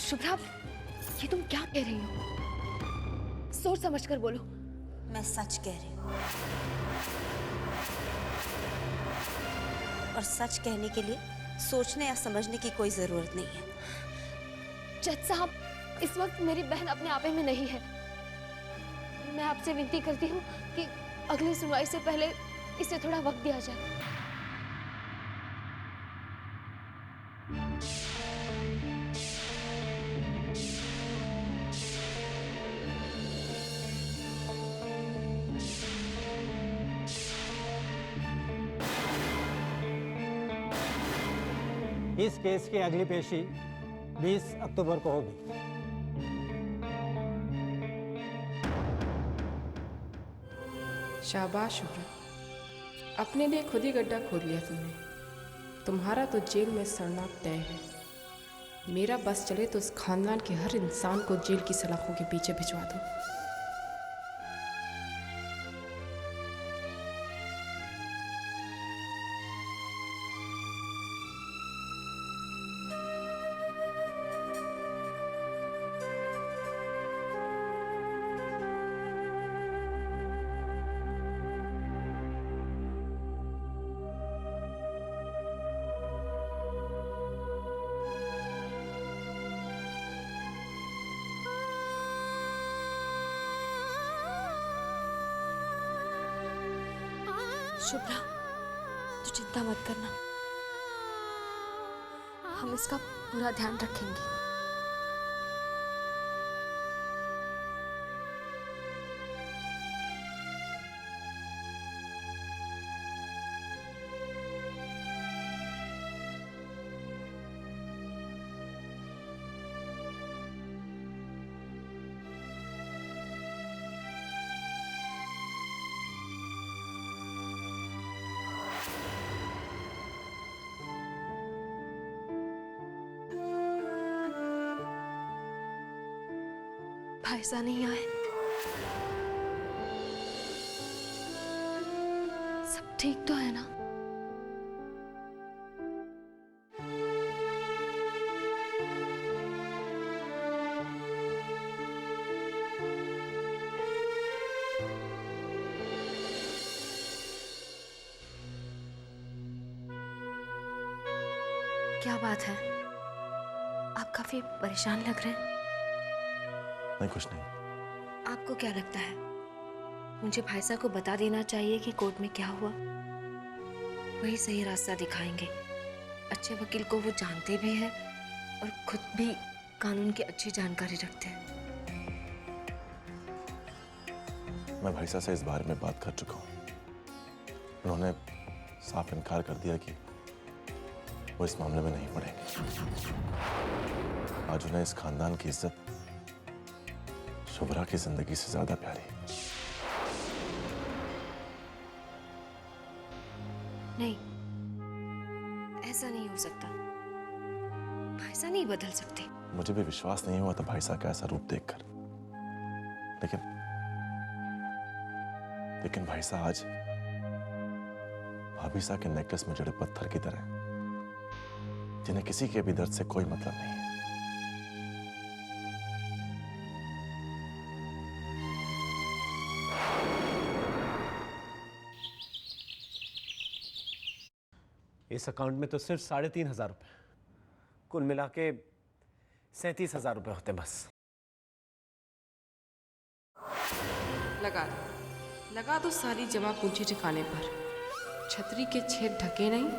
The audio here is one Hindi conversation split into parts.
शुभ्रा, ये तुम क्या कह रही हो? सोच समझ कर बोलो। मैं सच कह रही हूँ, और सच कहने के लिए सोचने या समझने की कोई जरूरत नहीं है। जज साहब, इस वक्त मेरी बहन अपने आपे में नहीं है। मैं आपसे विनती करती हूँ कि अगली सुनवाई से पहले इसे थोड़ा वक्त दिया जाए। इस केस की अगली पेशी 20 अक्टूबर को होगी। शाबाश शुभ्रा, अपने लिए खुद ही गड्ढा खोद लिया तुमने। तुम्हारा तो जेल में सड़ना तय है। मेरा बस चले तो उस खानदान के हर इंसान को जेल की सलाखों के पीछे भिजवा दो। शुभ्रा, तू चिंता मत करना, हम इसका पूरा ध्यान रखेंगे। भाईसा नहीं आए, सब ठीक तो है ना? क्या बात है, आप काफी परेशान लग रहे हैं। नहीं, कुछ नहीं। आपको क्या लगता है, मुझे भाईसा को बता देना चाहिए कि कोर्ट में क्या हुआ? वही सही रास्ता दिखाएंगे। अच्छे वकील को वो जानते भी हैं और खुद भी कानून की अच्छी जानकारी रखते हैं। मैं भाईसा से इस बारे में बात कर चुका हूँ। उन्होंने साफ इनकार कर दिया कि वो इस मामले में नहीं पड़ेंगे। आज उन्हें इस खानदान की इज्जत शुभ्रा की जिंदगी से ज्यादा प्यारी। नहीं, ऐसा नहीं हो सकता। भाईसा नहीं बदल सकते। मुझे भी विश्वास नहीं हुआ था भाईसा का ऐसा रूप देखकर, लेकिन भाईसा आज भाभीसा के नेकलेस में जड़े पत्थर की तरह, जिन्हें किसी के भी दर्द से कोई मतलब नहीं है। इस अकाउंट में तो सिर्फ 3,500 रुपए, कुल मिला के 37,000 रुपए होते बस। लगा दो सारी जमा पूंजी ठिकाने पर। छतरी के छेद ढके नहीं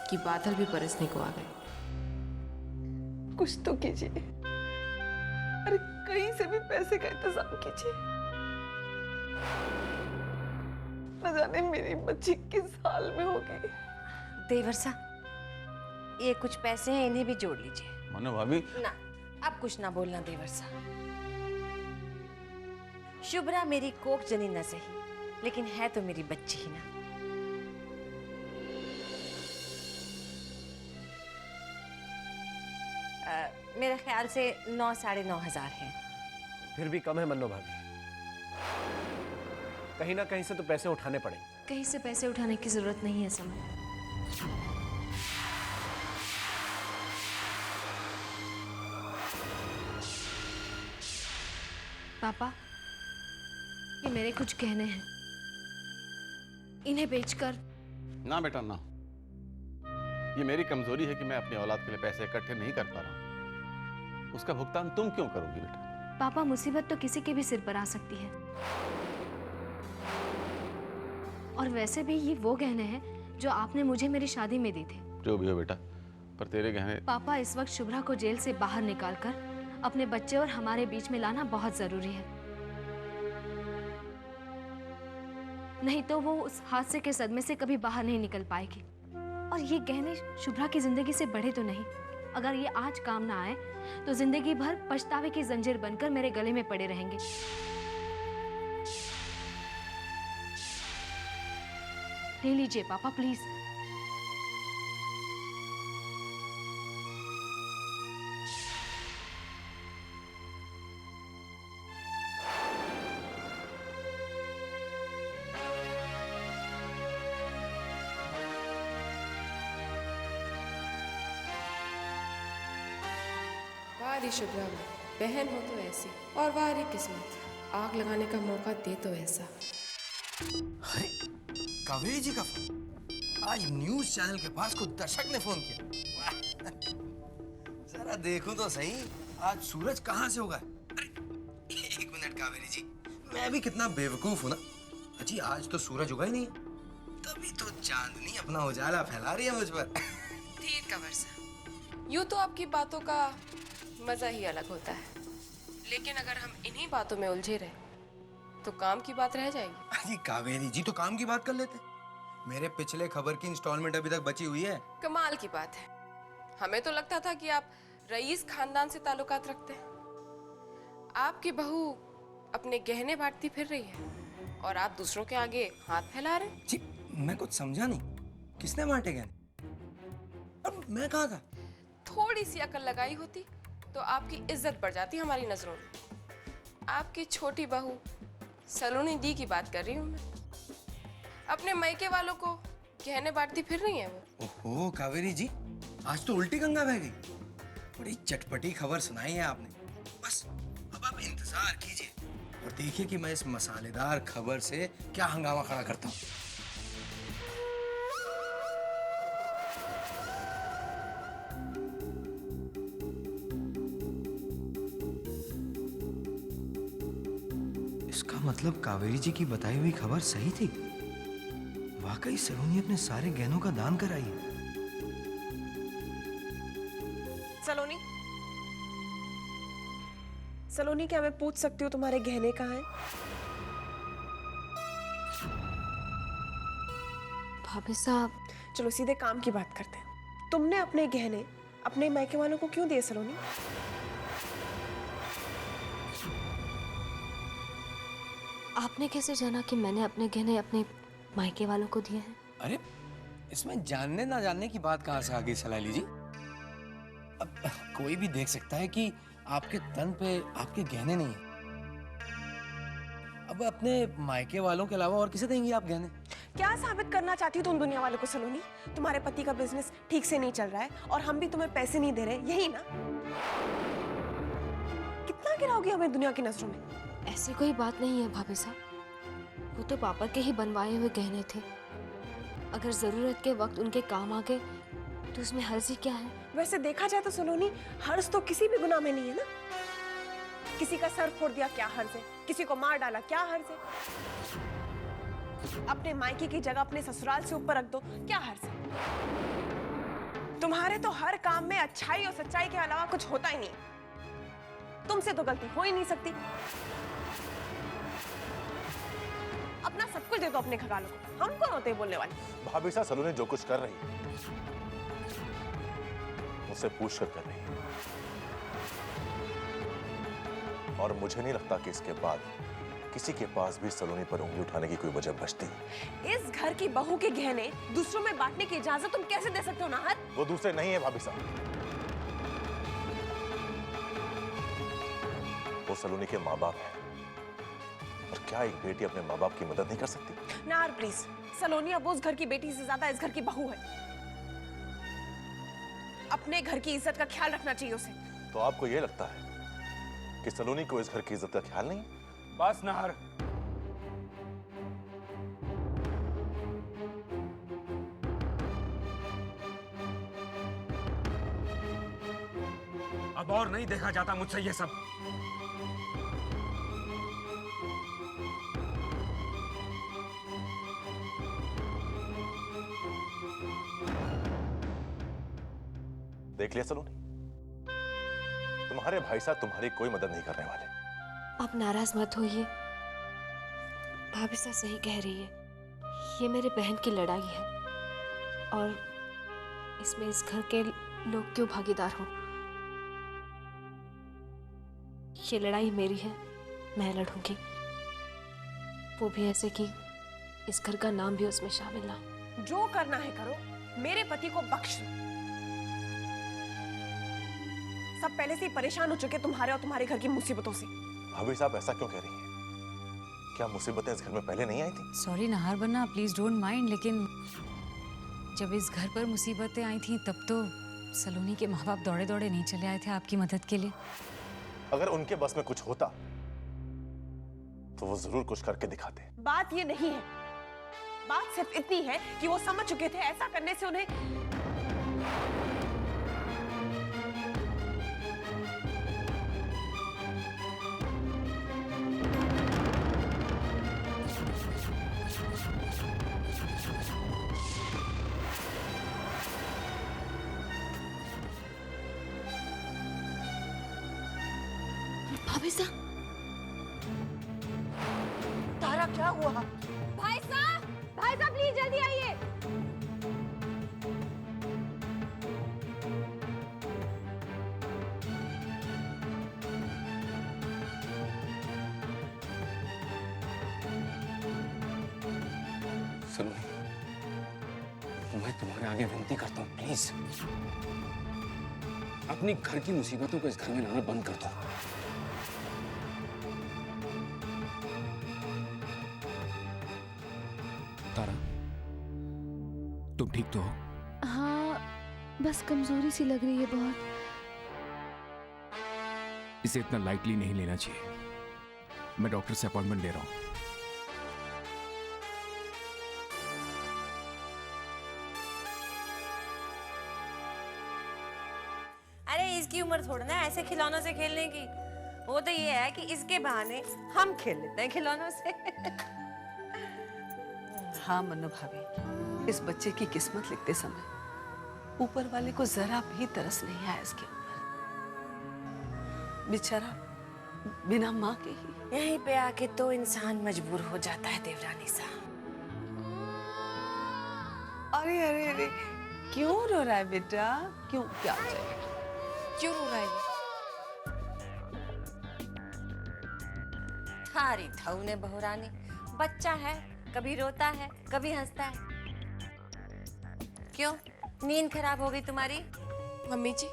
कि बादल भी बरसने को आ गए। कुछ तो कीजिए, अरे कहीं से भी पैसे का इंतजाम कीजिए। न जाने मेरी बच्ची किस हाल में होगी। देवर्षा, ये कुछ पैसे हैं, इन्हें भी जोड़ लीजिए। मनो भाभी, ना, अब कुछ ना बोलना देवर्षा। शुभ्रा मेरी कोख जनी न सही, लेकिन है तो मेरी बच्ची ही ना। मेरे ख्याल से 9 साढ़े 9 हजार है। फिर भी कम है मन्नो भाभी, कहीं ना कहीं से तो पैसे उठाने पड़ेंगे। कहीं से पैसे उठाने की जरूरत नहीं है समय। पापा, ये मेरे कुछ गहने हैं, इन्हें बेचकर। ना बेटा ना, ये मेरी कमजोरी है कि मैं अपनी औलाद के लिए पैसे इकट्ठे नहीं कर पा रहा हूं। उसका भुगतान तुम क्यों करोगी बेटा? पापा, मुसीबत तो किसी के भी सिर पर आ सकती है, और वैसे भी ये वो गहने हैं जो आपने मुझे मेरी शादी में दी थे। जो भी हो बेटा, पर तेरे गहने। पापा, इस वक्त शुभ्रा को जेल से बाहर निकालकर अपने बच्चे और हमारे बीच में लाना बहुत जरूरी है, नहीं तो वो उस हादसे के सदमे से कभी बाहर नहीं निकल पाएगी। और ये गहने शुभ्रा की जिंदगी से बड़े तो नहीं, अगर ये आज काम ना आए तो जिंदगी भर पछतावे की जंजीर बनकर मेरे गले में पड़े रहेंगे। ले लीजिए पापा, प्लीज। वाह रे शुभ्रा, बहन हो तो ऐसी, और वाह रे किस्मत, आग लगाने का मौका दे तो ऐसा। अरे कावेरी जी का फोन, आज न्यूज चैनल के पास खुद दर्शक ने फोन किया। वाह! जरा देखूं तो सही, आज सूरज कहाँ से होगा। अरे एक मिनट कावेरी जी, मैं भी कितना बेवकूफ हूं ना। अजी आज तो सूरज उगा ही नहीं है, तभी तो चांदनी अपना उजाला फैला रही है मुझ पर। धीर का वर्षा, यूं तो आपकी बातों का मजा ही अलग होता है, लेकिन अगर हम इन्हीं बातों में उलझे रहे तो काम की बात रह जाएगी। अजी कावेरी जी, तो काम की बात कर लेते। मेरे पिछले खबर की इंस्टॉलमेंट अभी तक बची हुई है। कमाल की बात है, हमें तो लगता था कि आप रईस खानदान से ताल्लुकात रखते हैं। आपकी बहू अपने गहने बांटती फिर रही है और आप दूसरों के आगे हाथ फैला रहे हैं। जी मैं कुछ समझा नहीं, किसने बांटे गहने? अब मैं कहाँ था? थोड़ी सी अकल लगाई होती तो आपकी इज्जत बढ़ जाती हमारी नजरों में। आपकी छोटी बहू सलोनी दी की बात कर रही हूँ मैं। अपने मायके वालों को गहने बांटती फिर रही है वो। ओहो कावेरी जी, आज तो उल्टी गंगा बह गई। बड़ी चटपटी खबर सुनाई है आपने। बस अब आप इंतजार कीजिए और देखिए कि मैं इस मसालेदार खबर से क्या हंगामा खड़ा करता हूँ। इसका मतलब कावेरी जी की बताई हुई खबर सही थी। वाकई सलोनी अपने सारे गहनों का दान कराई है। सलोनी, सलोनी, क्या मैं पूछ सकती हूँ तुम्हारे गहने कहाँ हैं? भाभी साहब, चलो सीधे काम की बात करते हैं। तुमने अपने गहने अपने मायके वालों को क्यों दिए सलोनी? आपने कैसे जाना कि मैंने अपने गहने अपने मायके वालों को दिए हैं? अरे इसमें जानने ना जानने की बात कहाँ से आ गई सलाली जी? अब कोई भी देख सकता है कि आपके तन पे आपके गहने नहीं है। अब अपने मायके वालों के अलावा और किसे देंगी आप गहने? क्या साबित करना चाहती हो तुम दुनिया वालों को सलोनी? तुम्हारे पति का बिजनेस ठीक से नहीं चल रहा है और हम भी तुम्हें पैसे नहीं दे रहे, यही ना? कितना गिराओगी हमें दुनिया की नजरों में? ऐसी कोई बात नहीं है भाभी साहब, वो तो पापा के ही बनवाए हुए गहने थे। अगर जरूरत के वक्त उनके काम आ गए तो उसमें हर्जी क्या है? वैसे देखा जाए तो सलोनी, हर्ज तो किसी भी गुनाह में नहीं है ना। किसी का सर फोड़ दिया क्या हर्ज है? किसी को मार डाला क्या हर्ज है? अपने मायके की जगह अपने ससुराल से ऊपर रख दो, क्या हर्ज है? तुम्हारे तो हर काम में अच्छाई और सच्चाई के अलावा कुछ होता ही नहीं। तुमसे तो गलती हो ही नहीं सकती। अपना सब कुछ दे दो अपने घरवालों को, हम कौन होते हैं बोलने वाले? भाभी साहब, सलोनी जो कुछ कर रही है मुझसे पूछ कर रही है, और मुझे नहीं लगता कि इसके बाद किसी के पास भी सलोनी पर उंगली उठाने की कोई वजह बचती है। इस घर की बहू के गहने दूसरों में बांटने की इजाजत तुम कैसे दे सकते हो नाहर? वो दूसरे नहीं है भाभी साहब, वो सलोनी के माँ बाप हैं। और क्या एक बेटी अपने माँ बाप की मदद नहीं कर सकती? नाहर प्लीज, सलोनी अब उस घर की बेटी से ज्यादा इस घर की बहू है। अपने घर की इज्जत का ख्याल रखना चाहिए उसे। तो आपको ये लगता है कि सलोनी को इस घर की इज्जत का ख्याल नहीं? बस नाहर। अब और नहीं देखा जाता मुझसे ये सब। देख लिया सलोनी, तुम्हारे भाई साहब तुम्हारी कोई मदद नहीं करने वाले। आप नाराज मत होइए, भाभी साहब सही कह रही है। ये मेरे बहन की लड़ाई है और इसमें इस घर के लोग क्यों भागीदार हो। ये लड़ाई मेरी है, मैं लड़ूंगी, वो भी ऐसे कि इस घर का नाम भी उसमें शामिल ना हो। जो करना है करो, मेरे पति को बख्श दो। सब पहले से ही परेशान हो चुके तुम्हारे और तुम्हारे घर की मुसीबतों से। भाभी साहब ऐसा क्यों कह रही हैं? क्या मुसीबतें इस घर में पहले नहीं आई थी? Sorry Nahar Banna, please don't mind, लेकिन जब इस घर पर मुसीबतें आई थी तब तो सलोनी के माँ बाप दौड़े दौड़े नहीं चले आए थे आपकी मदद के लिए। अगर उनके बस में कुछ होता तो वो जरूर कुछ करके दिखाते। बात ये नहीं है, बात सिर्फ इतनी है कि वो समझ चुके थे ऐसा करने से उन्हें भाभी साहब, तारा क्या हुआ? भाई साहब प्लीज जल्दी आइए। सुनो, मैं तुम्हारे आगे विनती करता हूँ, प्लीज अपनी घर की मुसीबतों को इस घर में लाना बंद कर दो। तारा, तुम ठीक तो हो? हाँ, बस कमजोरी सी लग रही है बहुत। इसे इतना लाइटली नहीं लेना चाहिए। मैं डॉक्टर से अपॉइंटमेंट ले रहा हूँ। अरे इसकी उम्र थोड़ी ना ऐसे खिलौनों से खेलने की। वो तो ये है कि इसके बहाने हम खेल लेते हैं खिलौनों से। हाँ मन्नू भाभी, इस बच्चे की किस्मत लिखते समय ऊपर वाले को जरा भी तरस नहीं आया इसके ऊपर। बेचारा बिना माँ के ही यहीं पे आके तो इंसान मजबूर हो जाता है देवरानी साहब। अरे अरे अरे, क्यों रो रहा है बेटा? क्यों, क्या हो जाएगा? क्यों रो रहा है ये? थारी थाउने बहुरानी, बच्चा है, कभी रोता है कभी हंसता है। क्यों, नींद खराब हो गई तुम्हारी? मम्मी जी,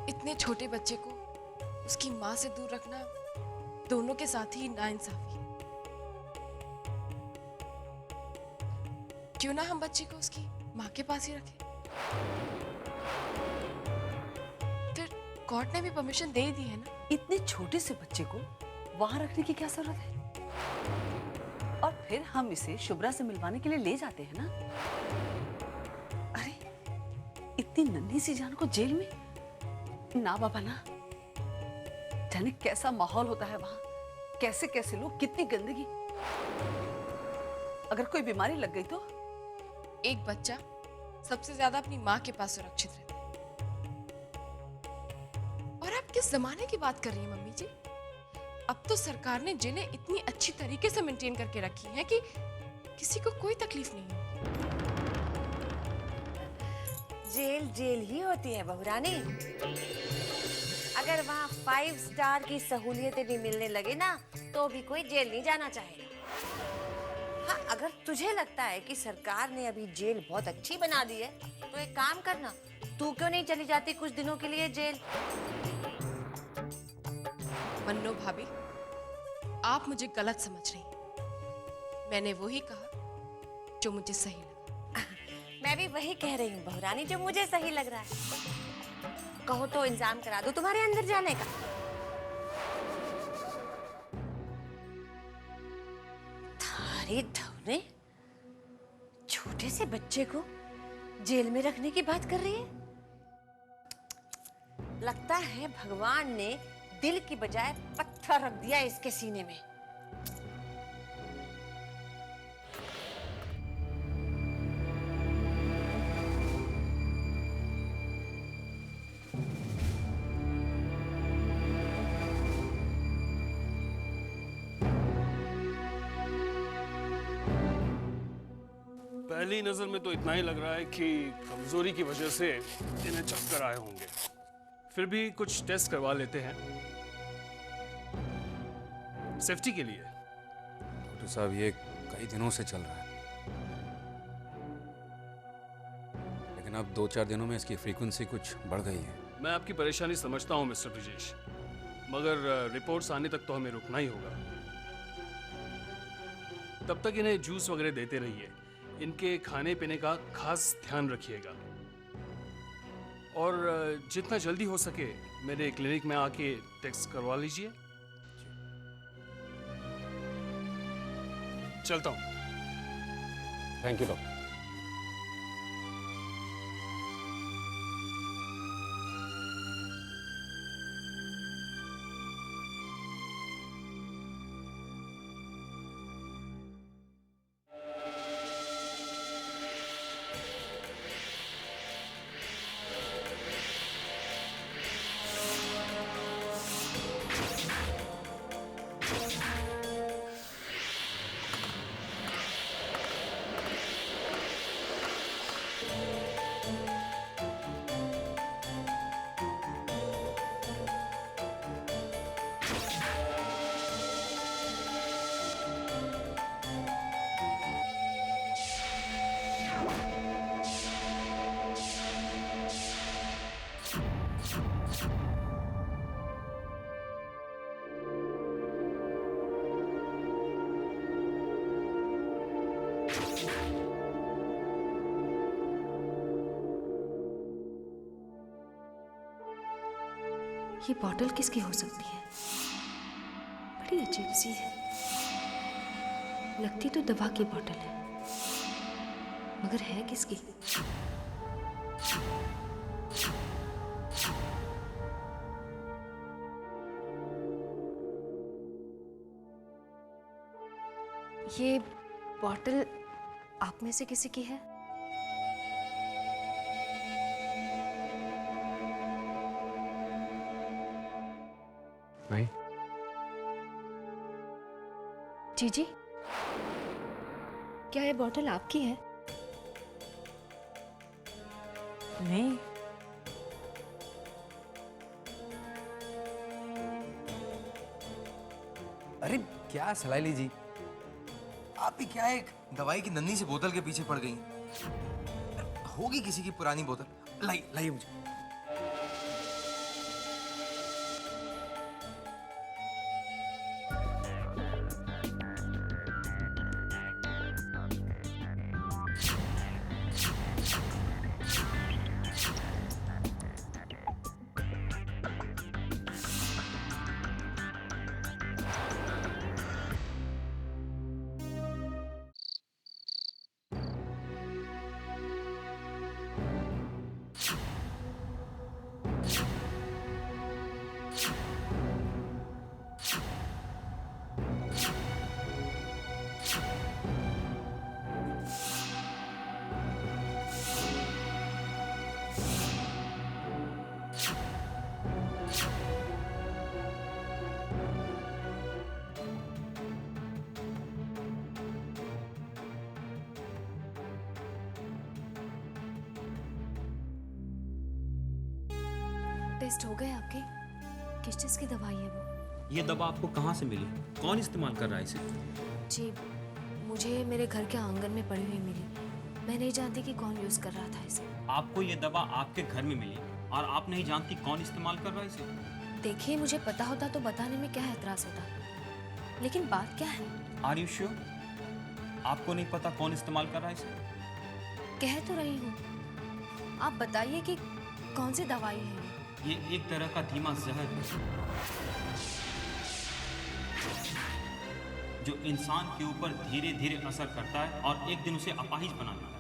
इतने छोटे बच्चे को उसकी माँ से दूर रखना दोनों के साथ ही नाइंसाफी है। क्यों ना हम बच्चे को उसकी माँ के पास ही रखें? फिर कोर्ट ने भी परमिशन दे दी है ना। इतने छोटे से बच्चे को वहां रखने की क्या जरूरत है? और फिर हम इसे शुभ्रा से मिलवाने के लिए ले जाते हैं ना। अरे इतनी नन्ही सी जान को जेल में? ना बाबा ना, जाने कैसा माहौल होता है वहां, कैसे कैसे लोग, कितनी गंदगी। अगर कोई बीमारी लग गई तो? एक बच्चा सबसे ज्यादा अपनी माँ के पास सुरक्षित रहता है। और आप किस जमाने की बात कर रही हैं मम्मी जी? अब तो सरकार ने जेलें इतनी अच्छी तरीके से मेंटेन करके रखी हैं कि किसी को कोई तकलीफ नहीं है। जेल जेल ही होती है बहुरानी। अगर वहाँ 5 स्टार की सहूलियतें भी मिलने लगे ना तो भी कोई जेल नहीं जाना चाहेगा। हाँ, अगर तुझे लगता है कि सरकार ने अभी जेल बहुत अच्छी बना दी है तो एक काम करना, तू क्यों नहीं चली जाती कुछ दिनों के लिए जेल? मन्नो भाभी, आप मुझे गलत समझ रही हैं। मैंने वही कहा जो मुझे सही लगा। मैं भी वही कह रही हूँ बहुरानी जो मुझे सही लग रहा है। कहो तो इंतजाम करा दो तुम्हारे अंदर जाने का। अरे धवने, छोटे से बच्चे को जेल में रखने की बात कर रही है? लगता है भगवान ने दिल की बजाय पत्थर रख दिया इसके सीने में। पहली नजर में तो इतना ही लग रहा है कि कमजोरी की वजह से इन्हें चक्कर आए होंगे। फिर भी कुछ टेस्ट करवा लेते हैं सेफ्टी के लिए। डॉक्टर साहब, ये कई दिनों से चल रहा है, लेकिन अब 2-4 दिनों में इसकी फ्रीक्वेंसी कुछ बढ़ गई है। मैं आपकी परेशानी समझता हूं मिस्टर ब्रिजेश, मगर रिपोर्ट्स आने तक तो हमें रुकना ही होगा। तब तक इन्हें जूस वगैरह देते रहिए। इनके खाने पीने का खास ध्यान रखिएगा और जितना जल्दी हो सके मेरे क्लिनिक में आके टेस्ट करवा लीजिए। चलता हूं। Thank you doctor. ये बॉटल किसकी हो सकती है? बड़ी अजीब सी है, लगती तो दवा की बॉटल है, मगर है किसकी? ये बॉटल आप में से किसी की है? नहीं। जीजी, क्या ये बॉटल आपकी है? नहीं। अरे क्या सलाइली जी, आप भी क्या एक दवाई की नन्ही सी बोतल के पीछे पड़ गई? होगी किसी की पुरानी बोतल। लाइए मुझे। टेस्ट हो गए आपके? किस चीज़ की दवाई है वो? ये दवा आपको कहाँ से मिली? कौन इस्तेमाल कर रहा है इसे? जी, मुझे मेरे घर के आंगन में पड़ी हुई मिली। मैं नहीं जानती कि कौन यूज़ कर रहा था इसे। आपको ये दवा आपके घर में मिली और आप नहीं जानती कौन इस्तेमाल कर रहा है इसे? देखिए, मुझे पता होता तो बताने में क्या एतराज़ होता, लेकिन बात क्या है? Are you sure? आपको नहीं पता कौन इस्तेमाल कर रहा है इसे? कह तो रही हूँ, आप बताइए कि कौन सी दवाई है ये एक तरह का धीमा जहर है जो इंसान के ऊपर धीरे धीरे असर करता है और एक दिन उसे अपाहिज बना देता है।